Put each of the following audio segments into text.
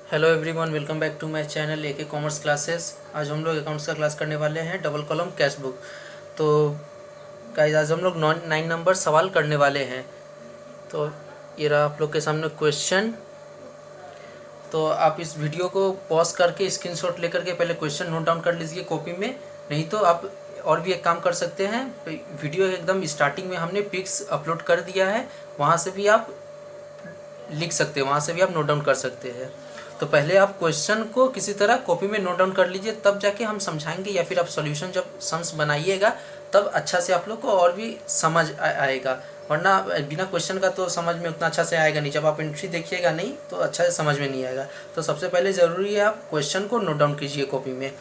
Hello everyone, welcome back to my channel AK commerce classes. आज हम लोग accounts का क्लास करने वाले हैं, डबल कॉलम कैश बुक। तो गाइस, आज हम लोग 9 नंबर सवाल करने वाले हैं। तो ये रहा आप लोग के सामने क्वेश्चन। तो आप इस वीडियो को पॉज करके स्क्रीनशॉट लेकर के पहले क्वेश्चन नोट डाउन कर लीजिए कॉपी में। नहीं तो आप और भी एक काम कर सकते हैं, वीडियो एकदम स्टार्टिंग में हमने पिक्स अपलोड कर दिया है, वहाँ से भी आप लिख सकते हैं, वहाँ से भी आप नोट डाउन कर सकते हैं। तो पहले आप क्वेश्चन को किसी तरह कॉपी में नोट डाउन कर लीजिए, तब जाके हम समझाएंगे, या फिर आप सॉल्यूशन जब सम्स बनाइएगा तब अच्छा से आप लोग को और भी समझ आएगा। वरना बिना क्वेश्चन का तो समझ में उतना अच्छा से आएगा नहीं, जब आप एंट्री देखिएगा नहीं तो अच्छा से समझ में नहीं आएगा। तो सबसे पहले ज़रूरी है आप क्वेश्चन को नोट डाउन कीजिए कॉपी में,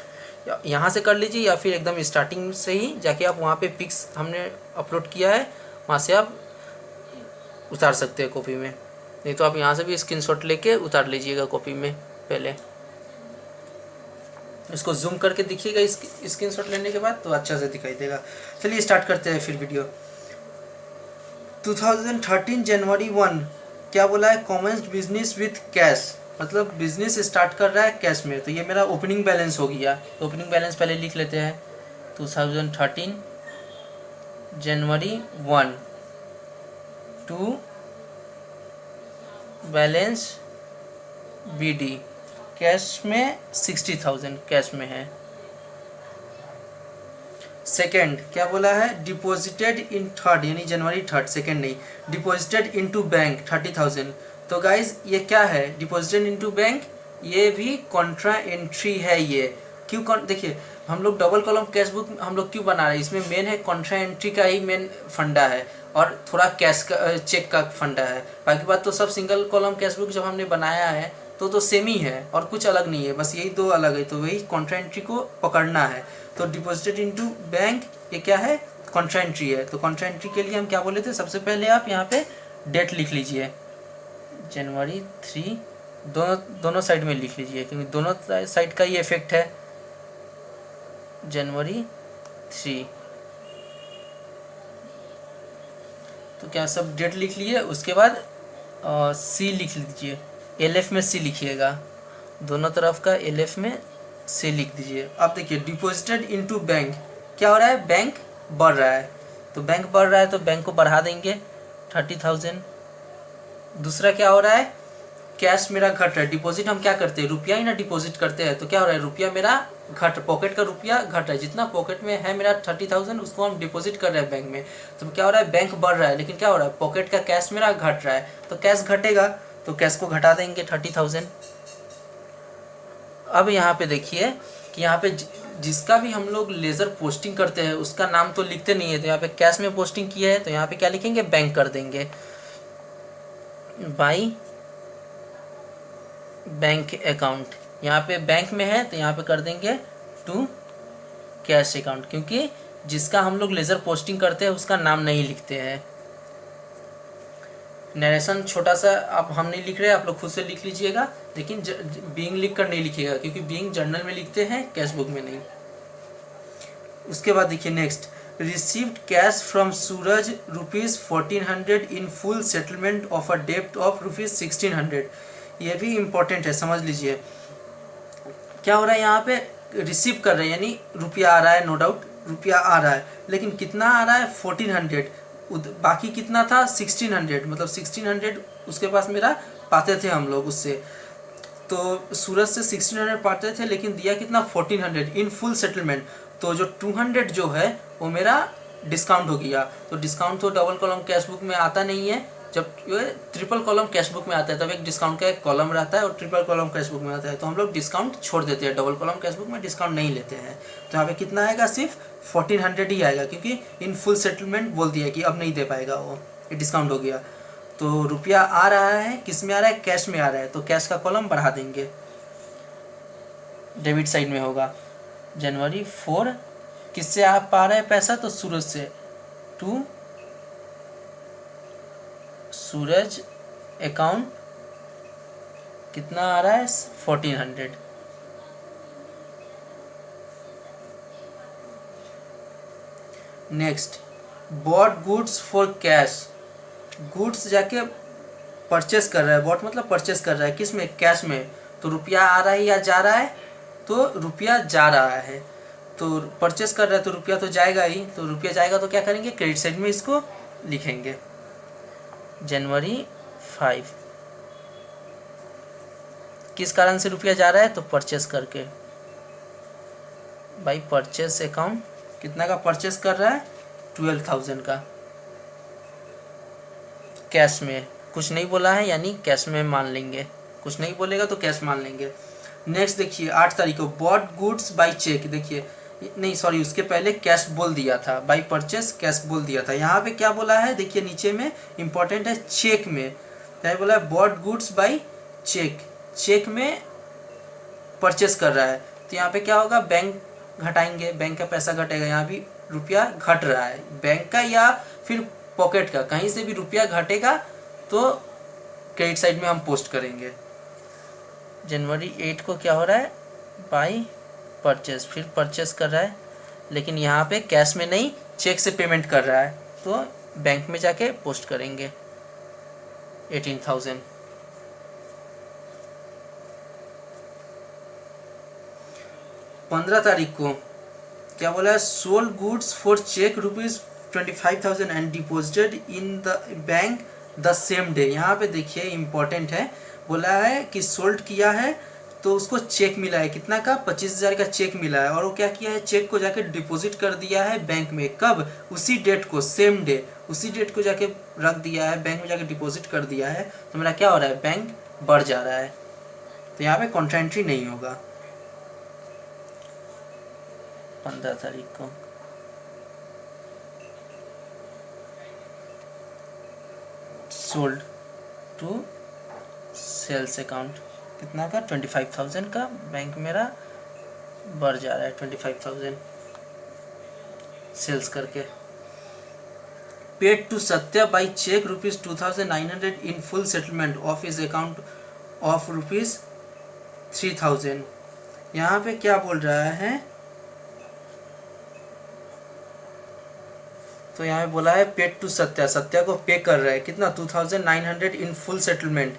यहाँ से कर लीजिए, या फिर एकदम स्टार्टिंग से ही जाके आप वहाँ पे पिक्स हमने अपलोड किया है वहाँ से आप उतार सकते हैं कॉपी में। नहीं तो आप यहाँ से भी स्क्रीनशॉट लेके उतार लीजिएगा कॉपी में। पहले इसको जूम करके दिखिएगा इस स्क्रीनशॉट लेने के बाद, तो अच्छा से दिखाई देगा। चलिए स्टार्ट करते हैं फिर वीडियो। 2013 जनवरी 1 क्या बोला है? कॉमेंस्ड बिजनेस विथ कैश, मतलब बिजनेस स्टार्ट कर रहा है कैश में। तो ये मेरा ओपनिंग बैलेंस हो गया। तो ओपनिंग बैलेंस पहले लिख लेते हैं। 2013 जनवरी 1 टू बैलेंस BD, कैश में 60,000 कैश में है। सेकेंड क्या बोला है? डिपॉजिटेड इन थर्ड, यानी जनवरी 3, सेकेंड नहीं, डिपॉजिटेड इनटू बैंक 30,000। तो गाइज ये क्या है? डिपॉजिटेड इनटू बैंक, ये भी कॉन्ट्रा एंट्री है। ये क्यों? देखिए, हम लोग डबल कॉलम कैश बुक हम लोग क्यों बना रहे हैं? इसमें मेन है कॉन्ट्रा एंट्री का ही मेन फंडा है, और थोड़ा कैश का चेक का फंडा है। बाकी बात तो सब सिंगल कॉलम कैश बुक जब हमने बनाया है तो सेम ही है, और कुछ अलग नहीं है, बस यही दो अलग है। तो वही कॉन्ट्रा एंट्री को पकड़ना है। तो डिपॉजिटेड इनटू बैंक ये क्या है? कॉन्ट्रा एंट्री है। तो कॉन्ट्रा एंट्री के लिए हम क्या बोले थे? सबसे पहले आप यहाँ पे डेट लिख लीजिए, जनवरी 3, दोनों साइड में लिख लीजिए, क्योंकि दोनों साइड का ही इफेक्ट है। जनवरी 3, तो क्या सब डेट लिख लिए? उसके बाद सी लिख लीजिए, LF में सी लिखिएगा, दोनों तरफ का LF में सी लिख दीजिए। अब देखिए, डिपॉजिटेड इनटू बैंक क्या हो रहा है? बैंक बढ़ रहा है। तो बैंक बढ़ रहा है तो बैंक को बढ़ा देंगे 30,000। दूसरा क्या हो रहा है? कैश मेरा घट रहा है। डिपॉजिट हम क्या करते हैं? रुपया ही ना डिपॉजिट करते हैं। तो क्या हो रहा है? रुपया मेरा घट, पॉकेट का रुपया घट रहा है। जितना पॉकेट में है मेरा 30,000, उसको हम डिपॉजिट कर रहे हैं बैंक में। तो क्या हो रहा है? बैंक बढ़ रहा है, लेकिन क्या हो रहा है? पॉकेट का कैश मेरा घट रहा है। तो कैश घटेगा तो कैश को घटा देंगे 30,000। अब यहाँ पे देखिए कि यहाँ पे जिसका भी हम लोग लेज़र पोस्टिंग करते हैं उसका नाम तो लिखते नहीं है। तो यहाँ पे कैश में पोस्टिंग किया है तो यहाँ पे क्या लिखेंगे? बैंक कर देंगे, बाई बैंक अकाउंट। यहाँ पे बैंक में है तो यहाँ पे कर देंगे टू कैश अकाउंट, क्योंकि जिसका हम लोग लेज़र पोस्टिंग करते हैं उसका नाम नहीं लिखते हैं। नरेशन छोटा सा आप हम नहीं लिख रहे, आप लोग खुद से लिख लीजिएगा, लेकिन बीइंग लिख कर नहीं लिखिएगा, क्योंकि बीइंग जर्नल में लिखते हैं, कैश बुक में नहीं। उसके बाद देखिए next, received cash from Suraj ₹1400 in full settlement of a डेप्ट ऑफ ₹1600। ये भी इम्पोर्टेंट है, समझ लीजिए। क्या हो रहा है? यहाँ पे रिसीव कर रहे हैं, यानी रुपया आ रहा है, नो डाउट रुपया आ रहा है, लेकिन कितना आ रहा है? 1400। बाकी कितना था? 1600, मतलब 1600 उसके पास मेरा पाते थे हम लोग उससे। तो सूरज से 1600 पाते थे, लेकिन दिया कितना? 1400 इन फुल सेटलमेंट। तो जो 200 जो है वो मेरा डिस्काउंट हो गया। तो डिस्काउंट तो डबल कॉलम कैश बुक में आता नहीं है, जब ये ट्रिपल कॉलम कैश बुक में आता है तब एक डिस्काउंट का एक कॉलम रहता है, और ट्रिपल कॉलम कैश बुक में आता है तो हम लोग डिस्काउंट छोड़ देते हैं। डबल कॉलम कैश बुक में डिस्काउंट नहीं लेते हैं। तो यहाँ पे कितना आएगा? सिर्फ 1400 ही आएगा, क्योंकि इन फुल सेटलमेंट बोल दिया कि अब नहीं दे पाएगा वो, ये डिस्काउंट हो गया। तो रुपया आ रहा है, किस में आ रहा है? कैश में आ रहा है, तो कैश का कॉलम बढ़ा देंगे, डेबिट साइड में होगा। जनवरी 4 किससे आप पा रहे हैं पैसा? तो सूरज से, टू सूरज अकाउंट कितना आ रहा है? 1400। Next, bought goods for cash, goods जाके परचेस कर रहा है। बॉट मतलब परचेस कर रहा है, किस में? कैश में। तो रुपया आ रहा है या जा रहा है, तो रुपया जा रहा है, तो परचेस कर रहा है तो रुपया तो जाएगा ही, तो रुपया जाएगा तो क्या करेंगे, क्रेडिट साइड में इसको लिखेंगे जनवरी 5। किस कारण से रुपया जा रहा है, तो परचेस करके, भाई परचेस अकाउंट कितना का परचेस कर रहा है, 12,000 का, कैश में, कुछ नहीं बोला है यानी कैश में मान लेंगे, कुछ नहीं बोलेगा तो कैश मान लेंगे। नेक्स्ट देखिए 8 तारीख को बॉट गुड्स बाय चेक, देखिए नहीं सॉरी उसके पहले कैश बोल दिया था, बाय परचेस कैश बोल दिया था, यहाँ पे क्या बोला है देखिए नीचे में इंपॉर्टेंट है, चेक में क्या बोला है, bought goods by cheque, cheque में परचेस कर रहा है, तो यहाँ पे क्या होगा, बैंक घटाएंगे, बैंक का पैसा घटेगा, यहाँ भी रुपया घट रहा है, बैंक का या फिर पॉकेट का, कहीं से भी रुपया घटेगा तो क्रेडिट साइड में हम पोस्ट करेंगे। जनवरी 8 को क्या हो रहा है, बाय परचेस, फिर परचेस कर रहा है, लेकिन यहाँ पे कैश में नहीं चेक से पेमेंट कर रहा है, तो बैंक में जाके पोस्ट करेंगे 18,000। पंद्रह तारीख को क्या बोला है, sold goods for cheque ₹25,000 and deposited in the bank the same day. यहाँ पे देखिए इम्पोर्टेंट है, बोला है कि सोल्ड किया है तो उसको चेक मिला है, कितना का, 25,000 का चेक मिला है, और वो क्या किया है, चेक को जाके डिपॉजिट कर दिया है बैंक में, कब, उसी डेट को, सेम डे, उसी डेट को जाके रख दिया है बैंक में, जाके डिपॉजिट कर दिया है, तो मेरा क्या हो रहा है, बैंक बढ़ जा रहा है, तो यहाँ पे कॉन्ट्रा एंट्री नहीं होगा। 15 तारीख को सोल्ड टू सेल्स अकाउंट, कितना का, 25,000 का, बैंक मेरा बढ़ जा रहा है 25,000 सेल्स करके। Paid to Satya by cheque ₹2,900 in full settlement of his account of ₹3,000। यहाँ पे क्या बोल रहा है, तो यहाँ पे बोला है पेड टू सत्या, सत्या को पे कर रहा है, कितना, 2,900 इन फुल सेटलमेंट,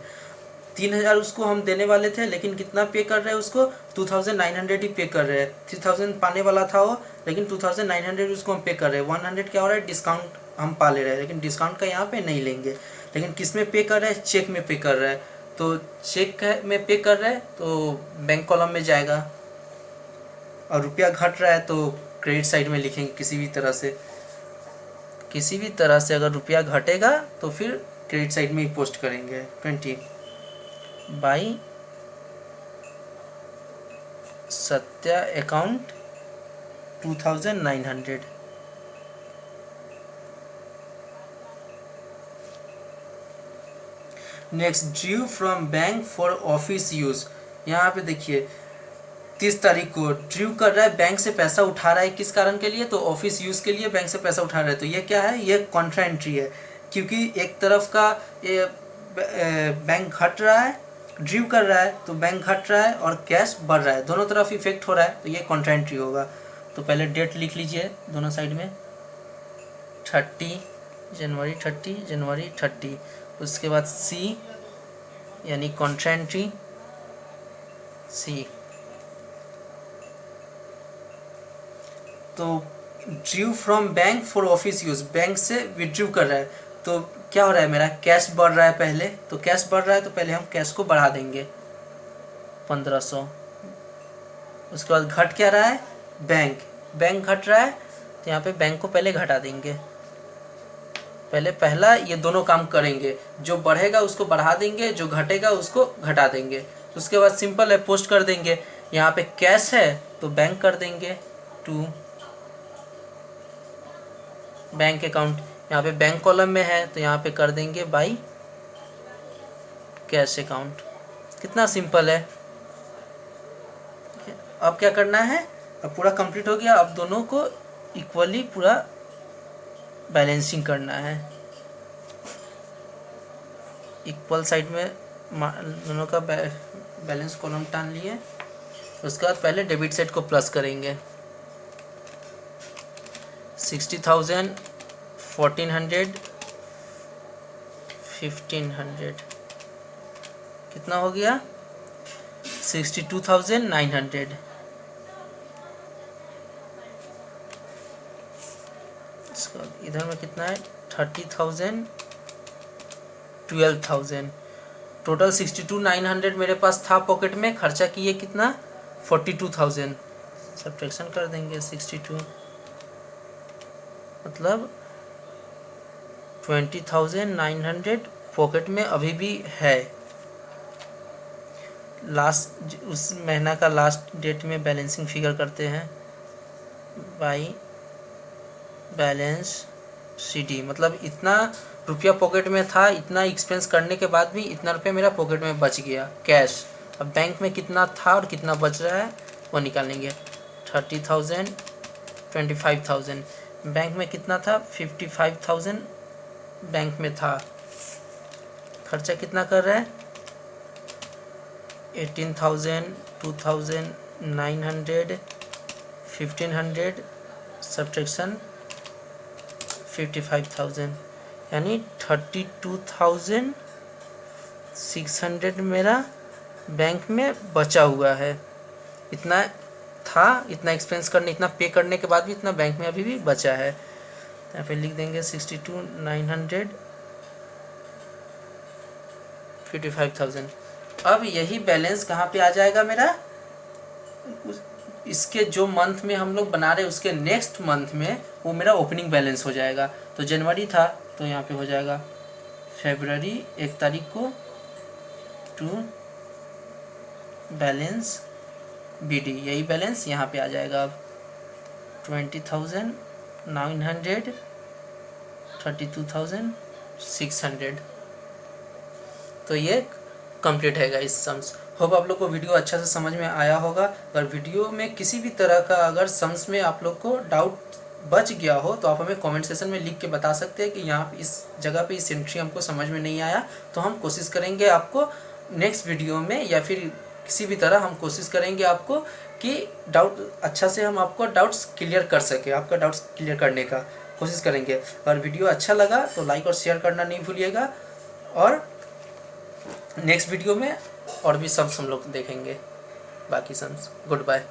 3,000 उसको हम देने वाले थे, लेकिन कितना पे कर रहे हैं उसको, 2,900 ही पे कर रहे हैं, 3,000 पाने वाला था वो, लेकिन 2,900 उसको हम पे कर रहे हैं, 100 क्या हो रहा है, डिस्काउंट हम पा ले रहे हैं, लेकिन डिस्काउंट का यहाँ पे नहीं लेंगे, लेकिन किस में पे कर रहे हैं, चेक में पे कर रहे हैं, तो चेक में पे कर रहे हैं तो बैंक कॉलम में जाएगा, और रुपया घट रहा है तो क्रेडिट साइड में लिखेंगे, किसी भी तरह से अगर रुपया घटेगा तो फिर क्रेडिट साइड में ही पोस्ट करेंगे। 20 by Satya account 2,900। Next due from bank for office use, यहाँ पे देखिए 30 तारीख को ड्यू कर रहा है, बैंक से पैसा उठा रहा है, किस कारण के लिए, तो ऑफिस यूज़ के लिए बैंक से पैसा उठा रहा है, तो ये क्या है, ये कॉन्ट्रा एंट्री है, क्योंकि एक तरफ का ये बैंक घट रहा है, ड्यू कर रहा है तो बैंक घट रहा है और कैश बढ़ रहा है, दोनों तरफ इफेक्ट हो रहा है, तो ये कॉन्ट्रा एंट्री होगा। तो पहले डेट लिख लीजिए दोनों साइड में, 30 जनवरी 30, उसके बाद सी यानी कॉन्ट्रा एंट्री सी, तो due from bank for office use, bank से विड्रू कर रहा है, तो क्या हो रहा है, मेरा कैश बढ़ रहा है पहले, तो कैश बढ़ रहा है तो पहले हम कैश को बढ़ा देंगे 1,500, उसके बाद घट क्या रहा है, बैंक घट रहा है, तो यहाँ पे बैंक को पहले घटा देंगे, पहला ये दोनों काम करेंगे, जो बढ़ेगा उसको बढ़ा देंगे, जो घटेगा उसको घटा देंगे, उसके बाद सिंपल है, पोस्ट कर देंगे, यहाँ पे कैश है तो बैंक कर देंगे टू बैंक अकाउंट, यहाँ पे बैंक कॉलम में है तो यहाँ पे कर देंगे बाई कैश अकाउंट, कितना सिंपल है। अब क्या करना है, अब पूरा कंप्लीट हो गया, अब दोनों को इक्वली पूरा बैलेंसिंग करना है, इक्वल साइड में दोनों का बैलेंस कॉलम टान लिए, उसके बाद पहले डेबिट साइड को प्लस करेंगे, 60,000 1,400 1,500 कितना हो गया, 62,900। इधर में कितना है 30,000, 12,000, टोटल 62,900 मेरे पास था पॉकेट में। खर्चा किए कितना 42,000। सब्ट्रैक्शन कर देंगे 62 मतलब 20,900 पॉकेट में अभी भी है। लास्ट उस महीना का लास्ट डेट में बैलेंसिंग फिगर करते हैं बाई बैलेंस शीट। मतलब इतना रुपया पॉकेट में था, इतना एक्सपेंस करने के बाद भी इतना रुपया मेरा पॉकेट में बच गया कैश। अब बैंक में कितना था और कितना बच रहा है वो निकालेंगे। 30,000, 25,000, बैंक में कितना था 55,000 बैंक में था। खर्चा कितना कर रहा है 18,000, 2,900, 1,500 सब्ट्रैक्शन 55,000 यानी 32,600 मेरा बैंक में बचा हुआ है। इतना था, इतना एक्सपेंस करने, इतना पे करने के बाद भी इतना बैंक में अभी भी बचा है। यहाँ पे लिख देंगे 62,900, 55,000। अब यही बैलेंस कहाँ पे आ जाएगा मेरा, इसके जो मंथ में हम लोग बना रहे हैं उसके नेक्स्ट मंथ में वो मेरा ओपनिंग बैलेंस हो जाएगा। तो जनवरी था तो यहाँ पे हो जाएगा फरवरी 1 तारीख को टू बैलेंस BD, यही बैलेंस यहाँ पे आ जाएगा। अब 20,900, 32,600। तो ये कंप्लीट है गाइस सम्स। होप आप लोग को वीडियो अच्छा से समझ में आया होगा। अगर वीडियो में किसी भी तरह का अगर सम्स में आप लोग को डाउट बच गया हो तो आप हमें कमेंट सेक्शन में लिख के बता सकते हैं कि यहाँ इस जगह पे इस एंट्री हमको समझ में नहीं आया। तो हम कोशिश करेंगे आपको नेक्स्ट वीडियो में या फिर किसी भी तरह हम कोशिश करेंगे आपको कि डाउट अच्छा से हम आपको डाउट्स क्लियर कर सके, आपका डाउट्स क्लियर करने का कोशिश करेंगे। अगर वीडियो अच्छा लगा तो लाइक और शेयर करना नहीं भूलिएगा। और नेक्स्ट वीडियो में और भी सम्स हम लोग देखेंगे, बाकी सम्स। Good bye.